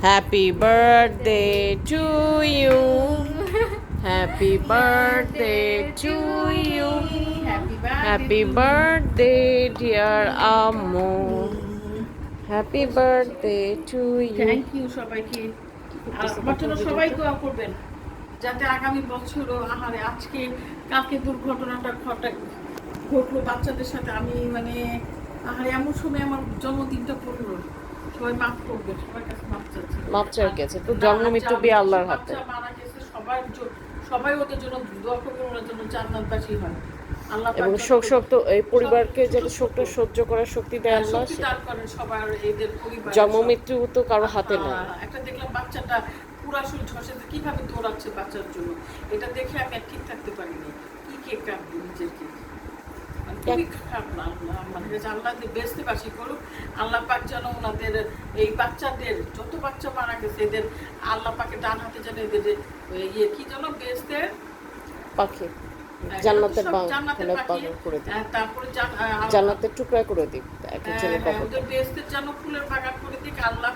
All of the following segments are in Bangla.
Happy birthday to you. Happy birthday to you. Happy birthday, dear Ammu. Happy birthday to you. Thank you সবাইকে। আমার জন্য সবাই দোয়া করবেন যাতে আগামী বছরও আহারে আজকে কালকে দুর্ঘটনাটা ঘটলো বাচ্চাদের সাথে। আমি মানে আহারে এমন সময় আমার জন্মদিনটা পড়লো, সবাই মাফ করবেন, সবার কাছে মাফ চাচ্ছি। মাফ চাওয়ার গেছে তো জন্ম মৃত্যু বিয়ে আল্লাহর হাতে। বাচ্চা মারা গেছে, সবাই ওদের জন্য দোয়া করবেন, ওনার জন্য জান্নাতবাসী হয় আল্লাহ। এবং শোক তো এই পরিবারকে যাতে শোকটা সহ্য করার শক্তি দেয় আল্লাহ। সবার এদের পরিবার জন্ম মৃত্যু তো কারো হাতে নেই। একটা দেখলাম বাচ্চাটা পুরা শরীর ঝসে কিভাবে দৌড়াচ্ছে বাচ্চার জন্য, এটা দেখে আমি আর ঠিক থাকতে পারিনি। কি কেক কাটবো নিজের কেক, খুবই খারাপ লাগলো। মানে আল্লাহ বেঁচতে বাসি করুক, আল্লাহ পাক যেন ওনাদের এই বাচ্চাদের যত বাচ্চা মারা গেছে এদের আল্লাহ পাকে ডান হাতে যেন এদের ইয়ে কি যেন বেঁচতে পাখি জান্নাতের করে দিই, তারপরে জান্নাতের টুকরা করে দিই ওদের বেহেশতের যেন ফুলের বাগান করে দিক আল্লাহ।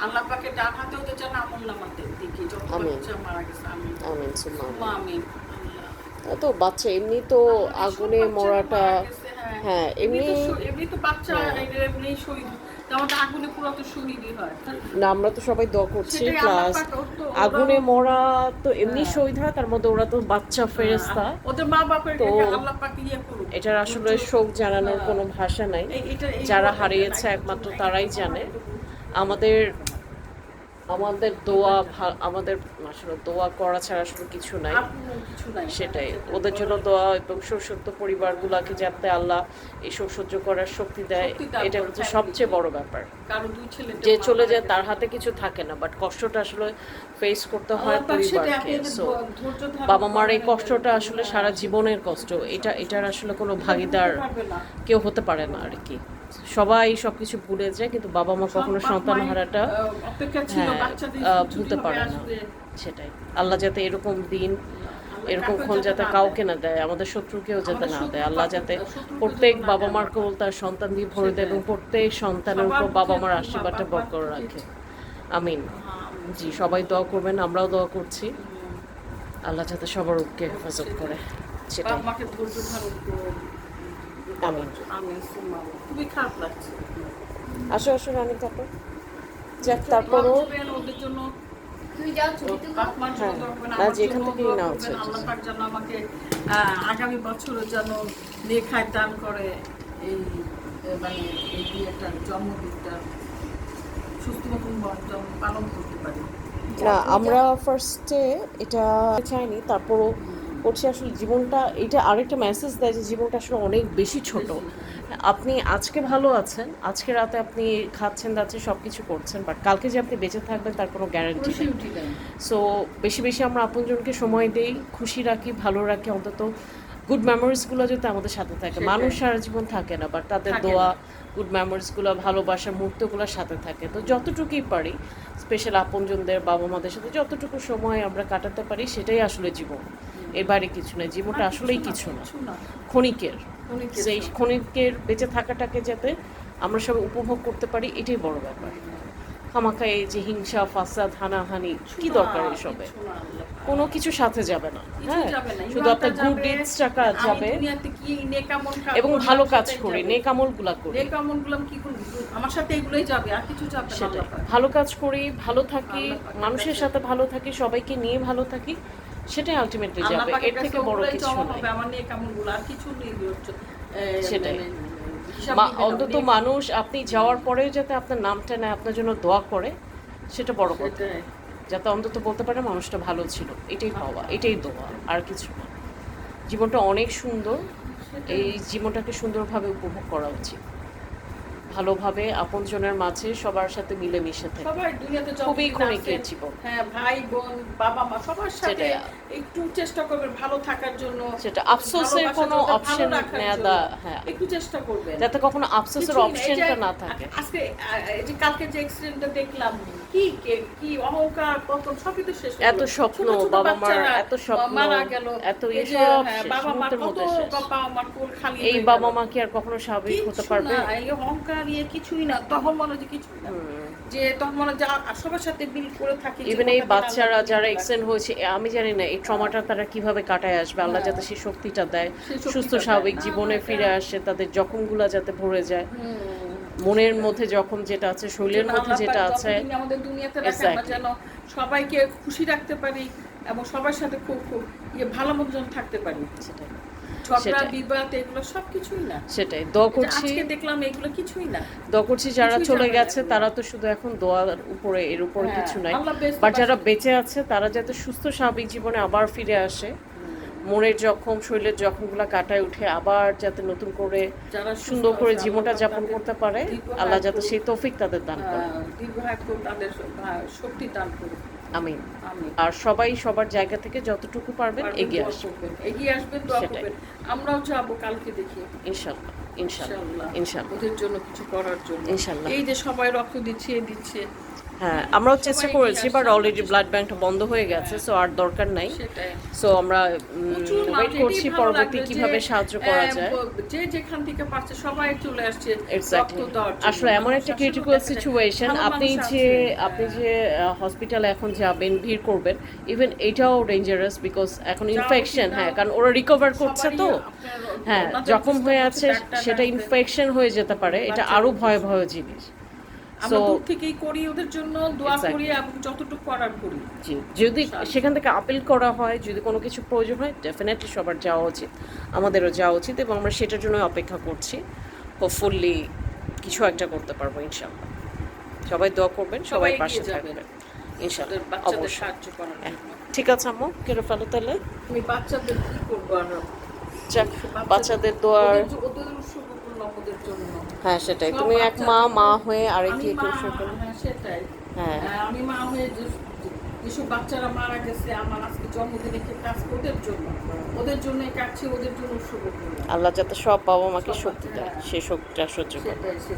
আল্লাহ পাকে ডান হাতে ওদের যেন আমল নামাতে দিকে যত বাচ্চা মারা গেছে। আমিন আমিন। তো বাচ্চা এমনি তো আগুনে মরাটা, হ্যাঁ এমনি তো বাচ্চা এমনি শহীদ, আমাদের আগুনে পুরো তো শহীদই হয় না। আমরা তো সবাই দোয়া করছি, প্লাস আগুনে মরা তো এমনি শহীদ হয়, তার মধ্যে ওরা তো বাচ্চা ফেরেশতা, ওদের মা বাপের তো আল্লাহ পাক ইয়ে করুক। এটার আসলে শোক জানানোর কোনো ভাষা নাই। যারা হারিয়েছে একমাত্র তারাই জানে। আমাদের দোয়া, আমাদের আসলে দোয়া করা ছাড়া আসলে কিছু নাই। সেটাই ওদের জন্য দোয়া, এবং শোষিত পরিবারগুলোকে যাতে আল্লাহ এই শোক সহ্য করার শক্তি দেয়, এটা হচ্ছে সবচেয়ে বড় ব্যাপার। যে চলে যায় তার হাতে কিছু থাকে না, বাট কষ্টটা আসলে ফেস করতে হয় পরিবারকে। সো বাবা মার এই কষ্টটা আসলে সারা জীবনের কষ্ট, এটার আসলে কোনো ভাগিদার কেউ হতে পারে না আর কি। সবাই সবকিছু ভুলে যায়, কিন্তু বাবা মা কখনো সন্তান হারাটা ভুলতে পারে না। সেটাই আল্লাহ যাতে এরকম দিন, এরকম ক্ষণ যাতে কাউকে না দেয়, আমাদের শত্রুকেও যাতে না দেয়। আল্লাহ যাতে প্রত্যেক বাবা মার কোল তার সন্তান দিয়ে ভরে দেয়, এবং প্রত্যেক সন্তানের উপর বাবা মার আশীর্বাদটা বরকরার রাখে। আমিন। জি, সবাই দোয়া করবেন, আমরাও দোয়া করছি আল্লাহ যাতে সবার উপকে হেফাজত করে। সেটাই আমিন। খুবই খারাপ লাগছে। আসো আসো রানী, তারপর যাক, তারপরও ওদের জন্য যেখান থেকেই না হচ্ছে আল্লাহ পাক যেন আমাকে আগামী বছর যেন লেখায় দান করে এই মানে এই বিয়েটার জন্মদিনটা সুস্থ মতন পালন করতে পারি। না, আমরা ফার্স্টে এটা চাইনি, তারপরও করছি। আসলে জীবনটা, এটা আরেকটা মেসেজ দেয় যে জীবনটা আসলে অনেক বেশি ছোট। আপনি আজকে ভালো আছেন, আজকে রাতে আপনি খাচ্ছেন দাচ্ছেন সব কিছু করছেন, বাট কালকে যে আপনি বেঁচে থাকবেন তার কোনো গ্যারান্টি নেই। সো বেশি বেশি আমরা আপনজনকে সময় দেই, খুশি রাখি, ভালো রাখি, অন্তত গুড মেমোরিজগুলো যাতে আমাদের সাথে থাকে। মানুষ সারা জীবন থাকে না, বাট তাদের দোয়া, গুড মেমোরিজগুলো, ভালোবাসার মুহূর্তগুলোর সাথে থাকে। তো যতটুকুই পারি স্পেশাল আপনজনদের, বাবা মাদের সাথে যতটুকু সময় আমরা কাটাতে পারি সেটাই আসলে জীবন। এর বাইরে কিছু নয়, জীবনটা আসলেই কিছু না, ক্ষণিকের। সেই ক্ষণিকের বেঁচে থাকাটাকে যাতে আমরা সবাই উপভোগ করতে পারি, এটাই বড় ব্যাপার। খামাখা এই যে হিংসা, ফাসাদ, হানাহানি, কি দরকার এসবে? কোনো কিছু সাথে যাবে না। হ্যাঁ, শুধু আপনার গুড ডিডসটা কাজ যাবে, এবং ভালো কাজ করি, নেক আমলগুলা করি, আমার সাথে এগুলোই যাবে, আর কিছু যাবে না। সেটাই, ভালো কাজ করি, ভালো থাকি, মানুষের সাথে ভালো থাকি, সবাইকে নিয়ে ভালো থাকি, সেটাই আলটিমেটলি যাবে। এর থেকে বড় কিছু নাই। আমার নেক আমলগুলো আর কিছু নেই। সেটাই, অন্তত মানুষ আপনি যাওয়ার পরেও যাতে আপনার নামটা নেয়, আপনার জন্য দোয়া করে, সেটা বড় কথা। যাতে অন্তত বলতে পারে মানুষটা ভালো ছিল, এটাই পাওয়া, এটাই দোয়া, আর কিছু না। জীবনটা অনেক সুন্দর, এই জীবনটাকে সুন্দরভাবে উপভোগ করা উচিত, ভালোভাবে আপনজনের মাঝে সবার সাথে মিলেমিশে থাকে। খুবই ক্ষণিকের জীবন। হ্যাঁ, ভাই বোন, বাবা মা সবার সাথে একটু চেষ্টা করবেন ভালো থাকার জন্য। সেটা আফসোসের কোনো অপশন নেওয়া, হ্যাঁ একটু চেষ্টা করবেন যাতে কখনো আফসোসের অপশনটা না থাকে। আজকে এই যে কালকে যে অ্যাক্সিডেন্টটা দেখলাম, কি অহংকার, পতন সবই তো শেষ। এত স্বপ্ন, বাবা মার এত স্বপ্ন মারা গেল, এত এসব বাবা মার কত, বাবা মার কোল খালি, এই বাবা মা কি আর কখনো স্বাভাবিক হতে পারবে? এই অহংকার কিছুই না, তখন মনে হয় কিছুই না। যে তখন মনে হয় যে সবার সাথে মিল করে থাকি যে ইভেন এই কতদিন বাচ্চারা আল্লাহ যারা দিন এক্সিডেন্ট হয়েছে আমি জানি না এই ট্রমাটা তারা কিভাবে কাটায় আসবে, আল্লাহ যাতে সেই শক্তিটা দেয়, সেই শক্তিটা সুস্থ দেয়। স্বাভাবিক না, জীবনে না, ফিরে এটা- আসে, তাদের জখমগুলা যাতে ভরে যায়, মনের মধ্যে জখম যেটা আছে, শরীরের মধ্যে আল্লাহ যেটা পাক আছে। যতদিন আমাদের দুনিয়াতে রাখে আমরা Exactly. যেন সবাইকে খুশি রাখতে পারি এবং সবার সাথে খুব খুব ভালো মতো যেন থাকতে পারি। সেটাই ঝগড়া সেটাই। বিবাদ এগুলো সব কিছুই না। সেটাই দোয়া এই যে করছি, আজকে দেখলাম এগুলো কিছুই না। দোয়া করছি যারা কিছুই চলে জানে না গেছে এগুলো। তারা তো শুধু এখন দোয়ার উপরে, এর উপরে হ্যাঁ, কিছু নাই, আল্লাহ বেহেশতে বাট যারা বাসি। বেঁচে আছে তারা যাতে সুস্থ স্বাভাবিক জীবনে আবার ফিরে আসে, মনের জখম শরীরের জখমগুলা কাটায় উঠে আবার যাতে নতুন করে যারা সুস্থ সুন্দর করে আছে, জীবনটা আল্লাহ যাপন তাদের করতে পারে, দীর্ঘায়ু আল্লাহ যাতে করুক। সেই তৌফিক তাদের দান করে। দীর্ঘায়ু করুক, তাদের শক্তি দান করুক। আমিন। আমিন। আর সবাই সবার জায়গা থেকে যতটুকু পারবেন পারবেন এগিয়ে দোয়া আসবেন, করবেন, এগিয়ে আসবেন, দোয়া সেটাই। করবেন। আমরাও যাবো কালকে দেখি ইনশাল্লাহ ইনশাল্লাহ ইনশাআল্লাহ ইনশাল্লাহ। ওদের জন্য কিছু করার জন্য। ইনশাআল্লাহ। এই যে সবাই রক্ত দিচ্ছে হ্যাঁ আমরাও চেষ্টা সবাই করেছি, এগিয়ে বাট আসছে, অলরেডি আমরা ব্লাড ব্যাংকটা বন্ধ হয়ে গেছে, সো আর দরকার নাই। সেটাই। সো আমরা প্রচুর ওয়েট মানুষ, করছি এটাই ভালো পরবর্তী লাগলো যে, কিভাবে সাহায্য করা যায়। যে যেখান থেকে পারছে সবাই চলে আসছে এক্স্যাক্টলি। রক্ত দেওয়ার জন্য। আসলে এমন একটা মানুষ ক্রিটিক্যাল আসলে সিচুয়েশন, ভালো আপনি মানুষ যে আছে। আপনি যে হসপিটালে এখন যাবেন, ভিড় করবেন, ইভেন এটাও ডেঞ্জারাস বিকজ এখন যাও ইনফেকশন, কি হ্যাঁ দাও, কারণ ওরা রিকভার করছে সবারই তো, আপনার হ্যাঁ ওনাদের জখম চেষ্টা হয়ে করছে আছে, ডাক্তার সেটা আসবে। ইনফেকশন হয়ে যেতে পারে, এটা বাচ্চা আরো রোগ ভয়াবহ জিনিস। আমরা So, দূর থেকেই করি ওদের জন্য, দোয়া Exactly. করি এবং যতটুকু করার করি। জি, যদি সেখান থেকে আপিল করা হয়, যদি কোনো কিছু প্রয়োজন হয়, ডেফিনেটলি সবার যাওয়া উচিত, আমাদেরও যাওয়া উচিত, এবং আমরা সেটার জন্য অপেক্ষা করছি। হোপফুলি কিছু একটা করতে পারবো ইনশাআল্লাহ। সবাই দোয়া করবেন, সবাই এগিয়ে পাশে যাবেন। থাকবেন ইনশাআল্লাহ, ওদের বাচ্চাদের অবশ্যই। সাহায্য করার হ্যাঁ, জন্য। ঠিক আছে আম্মু, কেটে ফেলো তাহলে। আমি বাচ্চাদের কি করবো আর যাক, বাচ্চাদের দোয়ার, ওদের উৎসর্গ করলাম ওদের জন্য। হ্যাঁ সেটাই, সব তুমি এক মা, বাচ্চাদের- মা হয়ে আমি আরেকটি মা, একটু করো। হ্যাঁ সেটাই। হ্যাঁ। আমি মা হয়ে যেসব বাচ্চারা মারা গেছে আমার আজকে জন্মদিনে কাজ ওদের জন্যই কাটছি, ওদের জন্য উৎসর্গ করলাম। আল্লাহ যাতে সব বাবা মাকে সব শক্তি দেয়, বাচ্চা- সেই শক্তিটা সহ্য করে। সেটাই।